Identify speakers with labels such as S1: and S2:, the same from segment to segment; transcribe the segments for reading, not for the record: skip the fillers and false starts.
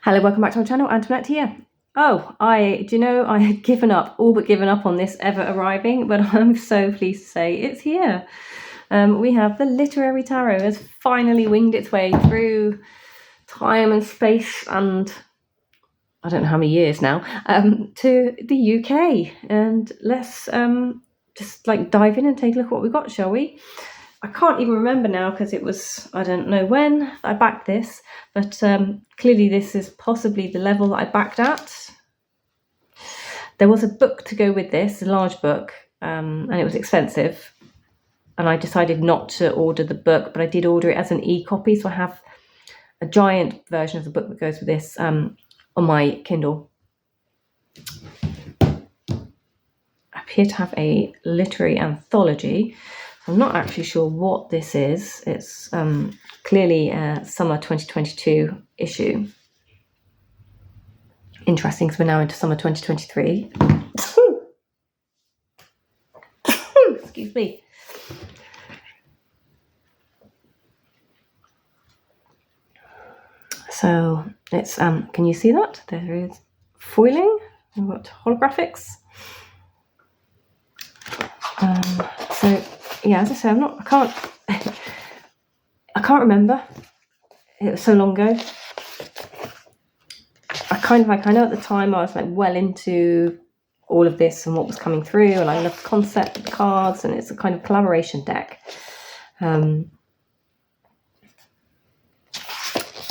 S1: Hello, welcome back to my channel. Antoinette here. I had given up, all but given up on this ever arriving, but I'm so pleased to say it's here. We have the Literary Tarot has finally winged its way through time and space and I don't know how many years now, to the UK. And let's just dive in and take a look at what we've got, shall we? I can't even remember now because it was, I don't know when I backed this, but clearly this is possibly the level that I backed at. There was a book to go with this, a large book, and it was expensive. And I decided not to order the book, but I did order it as an e-copy. So I have a giant version of the book that goes with this on my Kindle. I appear to have a literary anthology. I'm not actually sure what this is. It's clearly a summer 2022 issue. Interesting, because we're now into summer 2023. Excuse me. So it's, can you see that? There is foiling. We've got holographics. So yeah, as I say, I can't remember. It was so long ago. I know at the time I was well into all of this and what was coming through, and I love the concept of the cards, and it's a kind of collaboration deck. And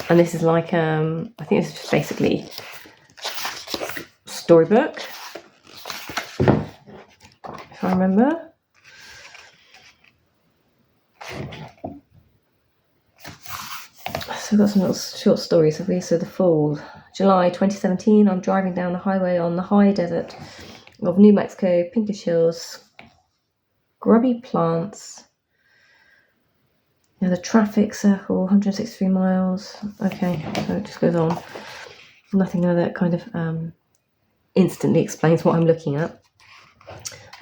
S1: this is I think it's just basically storybook, if I remember. So we've got some little short stories of this. So the fall, July 2017, I'm driving down the highway on the high desert of New Mexico, pinkish hills, grubby plants. The traffic circle, 163 miles. Okay, so it just goes on. Nothing that kind of instantly explains what I'm looking at.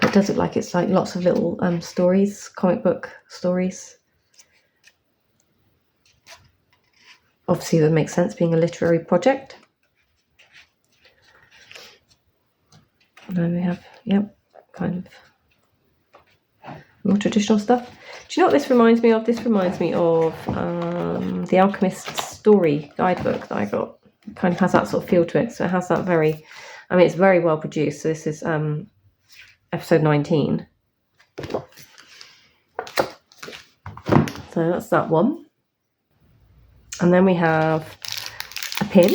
S1: But it does look like it's lots of little stories, comic book stories. Obviously that makes sense, being a literary project. And then we have, kind of more traditional stuff. Do you know what this reminds me of? This reminds me of the Alchemist's Story guidebook that I got. It kind of has that sort of feel to it. So it has that it's very well produced. So this is episode 19. So that's that one. And then we have a pin.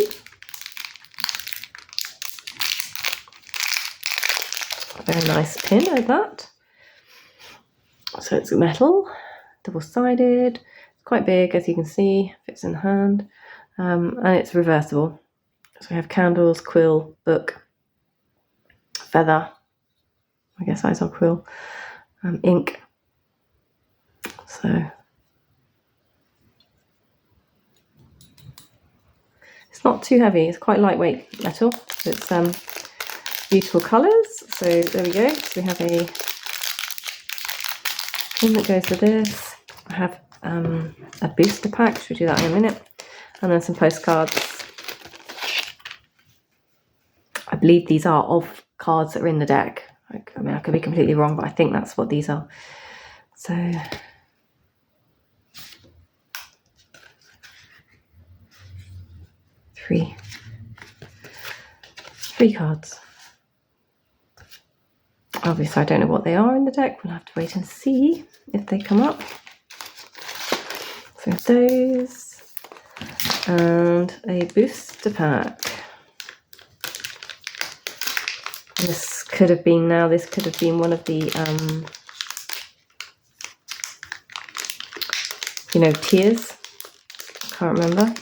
S1: A very nice pin like that. So it's metal, double-sided, quite big, as you can see, fits in the hand, and it's reversible. So we have candles, quill, book, feather, I guess eyes on quill, ink. So it's not too heavy, it's quite lightweight metal. So it's beautiful colours. So there we go. So we have a pin that goes with this. I have a booster pack, should we do that in a minute, and then some postcards. I believe these are of cards that are in the deck. I could be completely wrong, but I think that's what these are. So three cards. Obviously I don't know what they are in the deck. We'll have to wait and see if they come up. So those, and a booster pack. This could have been one of the tiers. I can't remember.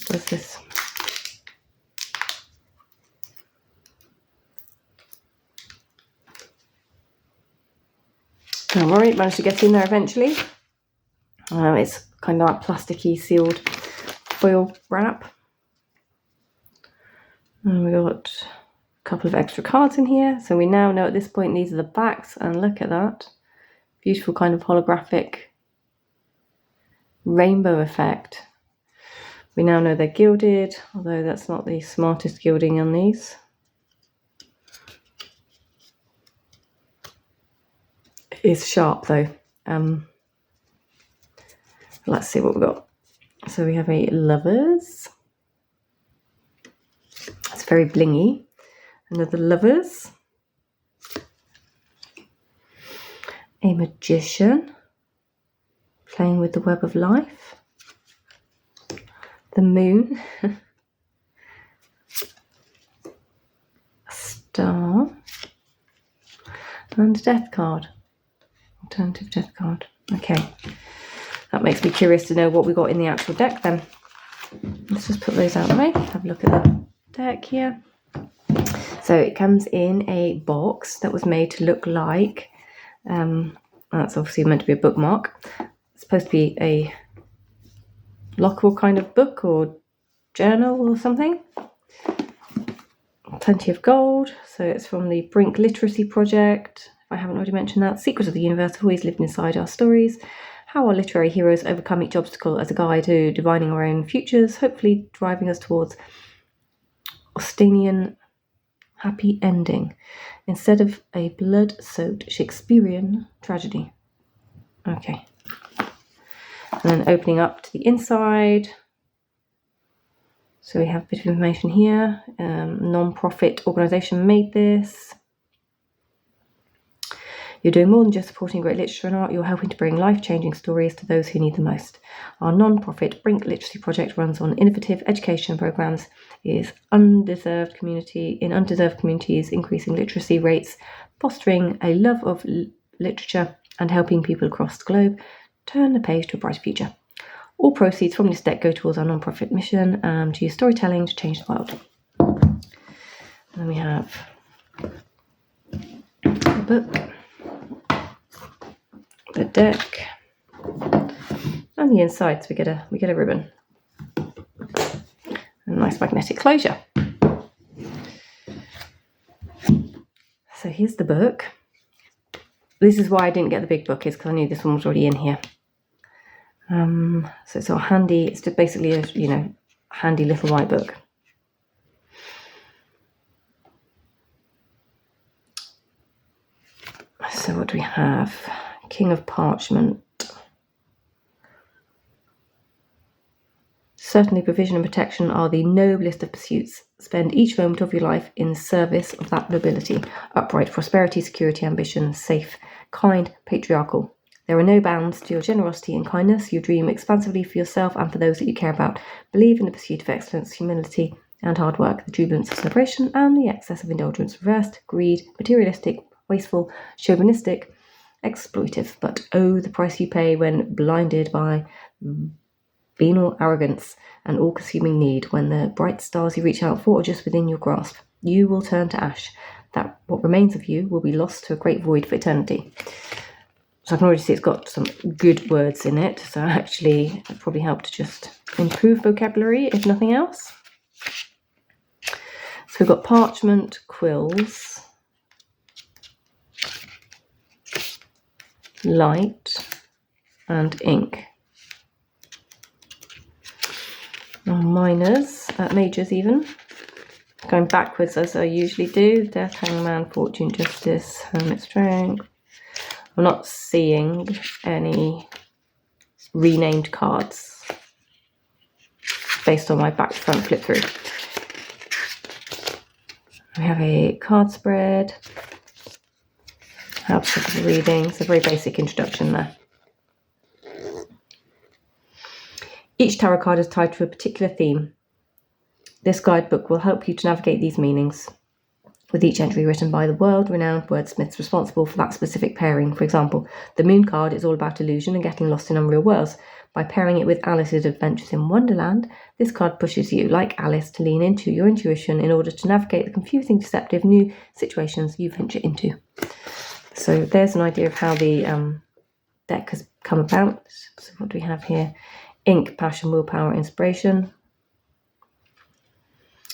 S1: What's this? Don't worry, it managed to get in there eventually. It's kind of like plasticky sealed foil wrap. And we got a couple of extra cards in here. So we now know at this point these are the backs, and look at that. Beautiful kind of holographic Rainbow Effect. We now know they're gilded, although that's not the smartest gilding on these. It is sharp though. Let's see what we've got. So we have a Lovers. It's very blingy. Another Lovers. A Magician. Playing with the web of life. The Moon. A Star. And a Death card. Alternative Death card. Okay. That makes me curious to know what we got in the actual deck then. Let's just put those out of the way. Have a look at the deck here. So it comes in a box that was made to look like, that's obviously meant to be a bookmark. It's supposed to be a lockable kind of book or journal or something. Plenty of gold. So it's from the Brink Literacy Project. If I haven't already mentioned that. Secrets of the Universe have always lived inside our stories. How our literary heroes overcome each obstacle as a guide to divining our own futures, hopefully driving us towards Austinian happy ending instead of a blood-soaked Shakespearean tragedy. Okay. And then opening up to the inside. So we have a bit of information here. Non-profit organisation made this. You're doing more than just supporting great literature and art, you're helping to bring life-changing stories to those who need them most. Our non-profit Brink Literacy Project runs on innovative education programmes, is undeserved communities, increasing literacy rates, fostering a love of literature and helping people across the globe turn the page to a brighter future. All proceeds from this deck go towards our non-profit mission to use storytelling to change the world. And then we have the book, the deck, and the inside. So we get a ribbon, a nice magnetic closure. So here's the book. This is why I didn't get the big book, is because I knew this one was already in here. So it's all handy. It's just basically a handy little white book. So what do we have? King of Parchment. Certainly provision and protection are the noblest of pursuits. Spend each moment of your life in service of that nobility. Upright prosperity, security, ambition, safe, kind, patriarchal. There are no bounds to your generosity and kindness. You dream expansively for yourself and for those that you care about. Believe in the pursuit of excellence, humility, and hard work, the jubilance of celebration, and the excess of indulgence. Reversed, greed, materialistic, wasteful, chauvinistic, exploitive. But oh, the price you pay when blinded by venal arrogance and all-consuming need, when the bright stars you reach out for are just within your grasp. You will turn to ash. That what remains of you will be lost to a great void for eternity. So I can already see it's got some good words in it. So actually, it probably helped to just improve vocabulary, if nothing else. So we've got parchment, quills, light, and ink. Minors, majors even. Going backwards as I usually do. Death, Hangman, Fortune, Justice, Hermit, Strength. I'm not seeing any renamed cards based on my back to front flip through. We have a card spread. Helps with the reading. It's a very basic introduction there. Each tarot card is tied to a particular theme. This guidebook will help you to navigate these meanings, with each entry written by the world-renowned wordsmiths responsible for that specific pairing. For example, the Moon card is all about illusion and getting lost in unreal worlds. By pairing it with Alice's Adventures in Wonderland, this card pushes you, like Alice, to lean into your intuition in order to navigate the confusing, deceptive, new situations you venture into. So there's an idea of how the deck has come about. So what do we have here? Ink, passion, willpower, inspiration.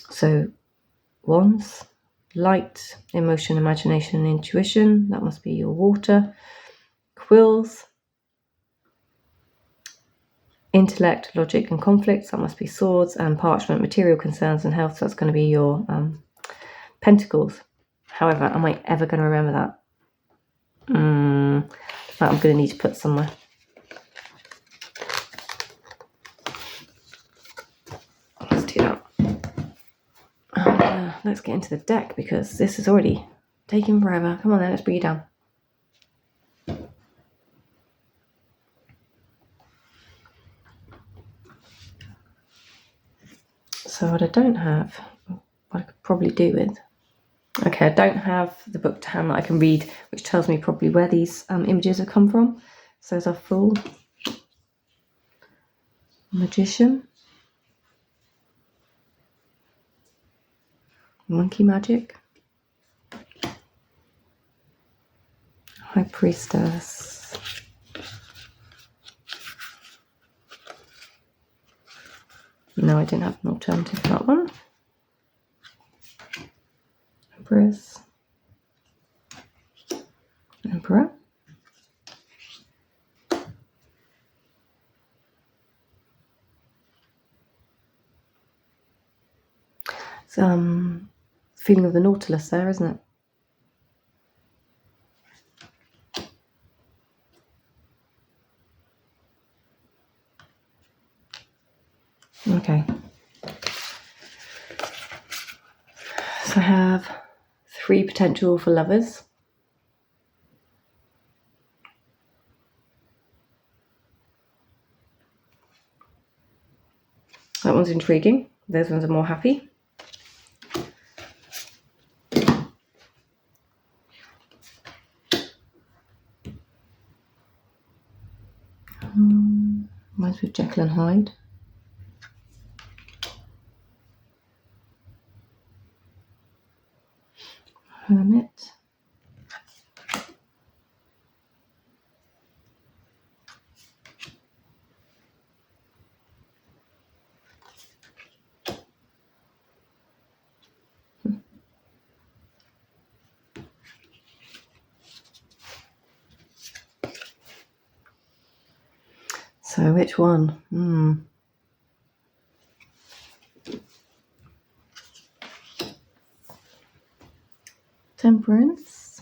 S1: So wands, light, emotion, imagination, and intuition. That must be your water. Quills, intellect, logic and conflicts. That must be swords. And parchment, material concerns and health. So that's going to be your pentacles. However, am I ever going to remember that? That I'm going to need to put somewhere. Let's do that. And, let's get into the deck because this is already taking forever. Come on then, let's bring you down. So what I don't have, what I could probably do with, okay, I don't have the book to hand that I can read, which tells me probably where these images have come from. So there's a Fool, Magician, Monkey Magic, High Priestess, no, I didn't have an alternative for that one. Empress, Emperor, it's feeling of the Nautilus there, isn't it? Okay. So I have 3 potential for lovers. That one's intriguing. Those ones are more happy. Mine's with Jekyll and Hyde. Hermit. So which one? Temperance.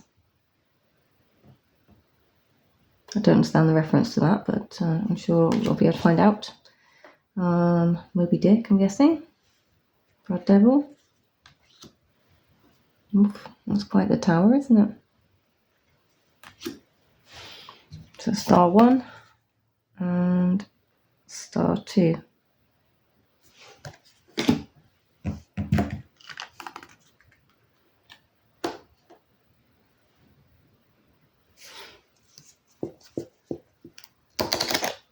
S1: I don't understand the reference to that, but I'm sure we'll be able to find out. Moby Dick, I'm guessing. Blood Devil. Oof, that's quite the tower, isn't it? So star 1 and star 2.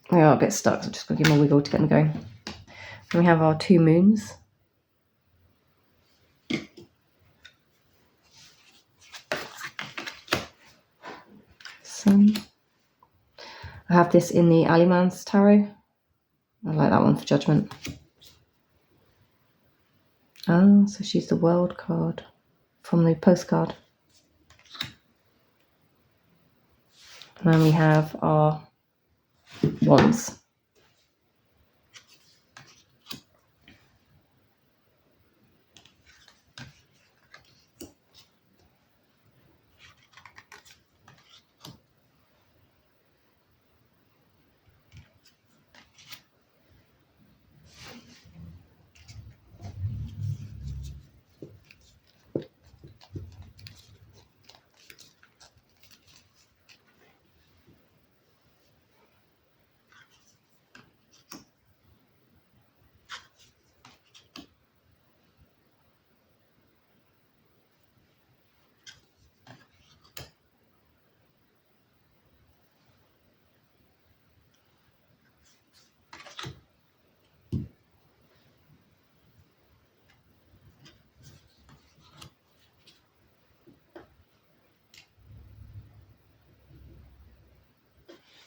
S1: We are a bit stuck, so I'm just going to give them a wiggle to get them going. Then we have our 2 moons. Sun. I have this in the Aliman's Tarot. I like that one for Judgment. Ah, so she's the World card from the postcard. And then we have our Wands.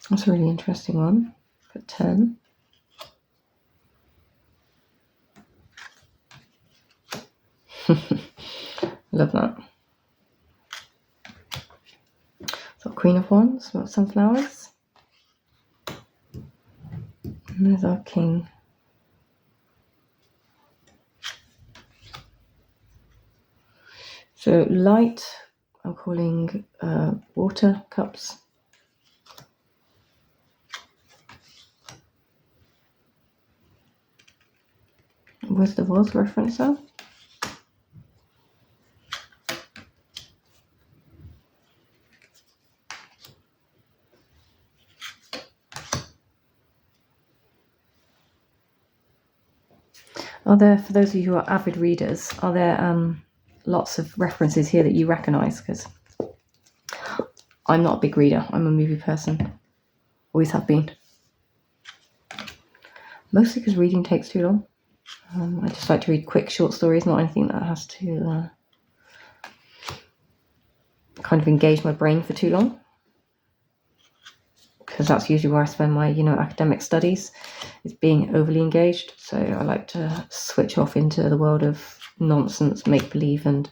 S1: That's a really interesting one. Put 10. Love that. So Queen of Wands, sunflowers. And there's our king. So light, I'm calling water cups. Where's the Voz reference though? Are there, for those of you who are avid readers, are there lots of references here that you recognise? Because I'm not a big reader. I'm a movie person. Always have been. Mostly because reading takes too long. I just like to read quick short stories, not anything that has to kind of engage my brain for too long. Because that's usually where I spend my, academic studies, is being overly engaged. So I like to switch off into the world of nonsense, make-believe, and,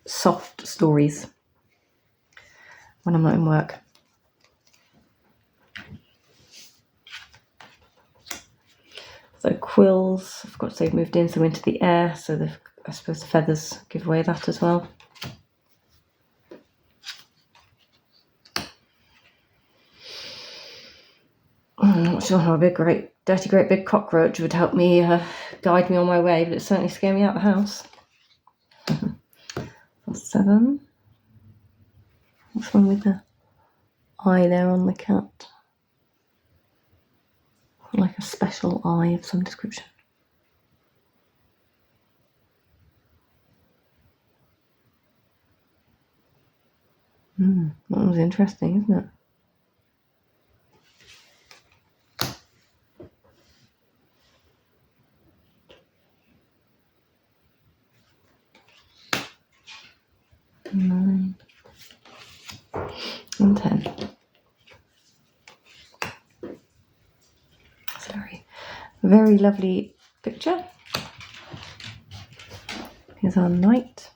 S1: soft stories when I'm not in work. So quills, I've got to say, they've moved in, so into the air, so I suppose the feathers give away that as well. I'm not sure how a great big cockroach would help me guide me on my way, but it certainly scared me out of the house. 7. What's wrong with the eye there on the cat? Like a special eye of some description. That was interesting, isn't it? Nine and 10. It's a very lovely picture. Here's our knight.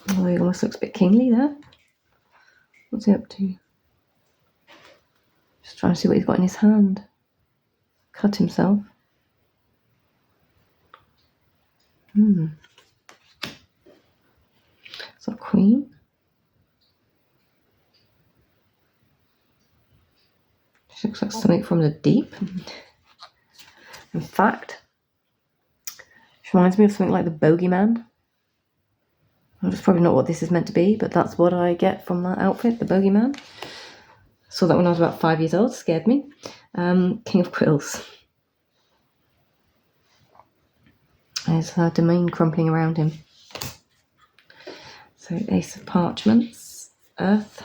S1: Oh, he almost looks a bit kingly there. What's he up to? Just trying to see what he's got in his hand. Cut himself. It's our queen. She looks like something from the deep. In fact, she reminds me of something like the bogeyman. That's probably not what this is meant to be, but that's what I get from that outfit, the bogeyman. Saw that when I was about 5 years old, scared me. King of Quills. There's her domain crumpling around him. So Ace of Parchments, Earth.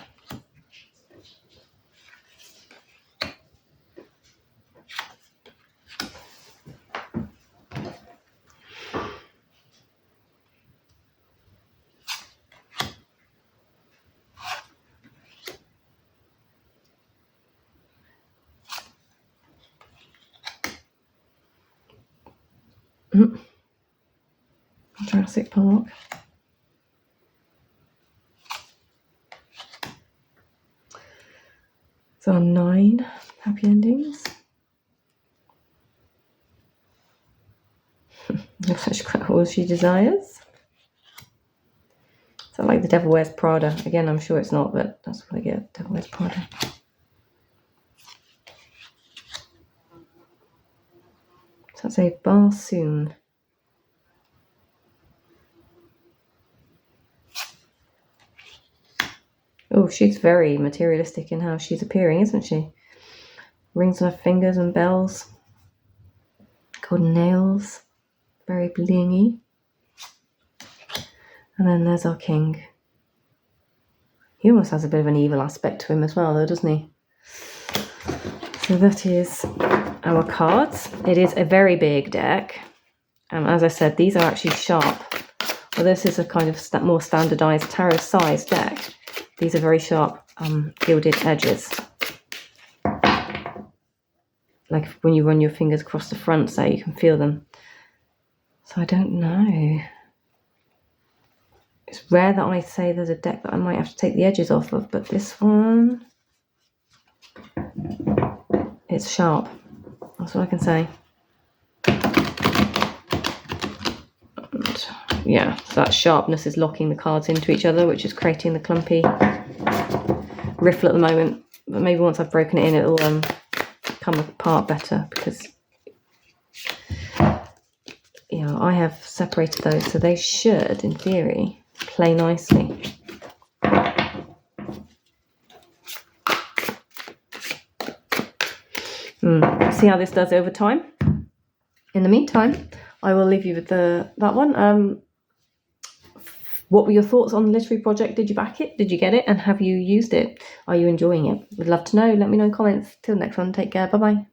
S1: Jurassic Park. So 9 happy endings. Looks like she's got all she desires. So like the Devil Wears Prada. Again, I'm sure it's not, but that's what I get. Devil Wears Prada. So that's a bassoon. Oh, she's very materialistic in how she's appearing, isn't she? Rings on her fingers and bells. Golden nails. Very blingy. And then there's our king. He almost has a bit of an evil aspect to him as well, though, doesn't he? So that is our cards. It is a very big deck. As I said, these are actually sharp. Well, this is a kind of more standardized tarot size deck. These are very sharp, gilded edges. Like when you run your fingers across the front, so you can feel them. So I don't know. It's rare that I say there's a deck that I might have to take the edges off of, but this one, it's sharp. That's what I can say. And yeah, so that sharpness is locking the cards into each other, which is creating the clumpy riffle at the moment. But maybe once I've broken it in, it'll come apart better, because I have separated those, so they should, in theory, play nicely. See how this does over time. In the meantime, I will leave you with that one. What were your thoughts on the literary project? Did you back it? Did you get it? And have you used it? Are you enjoying it? Would love to know. Let me know in comments. Till next one, take care. Bye bye.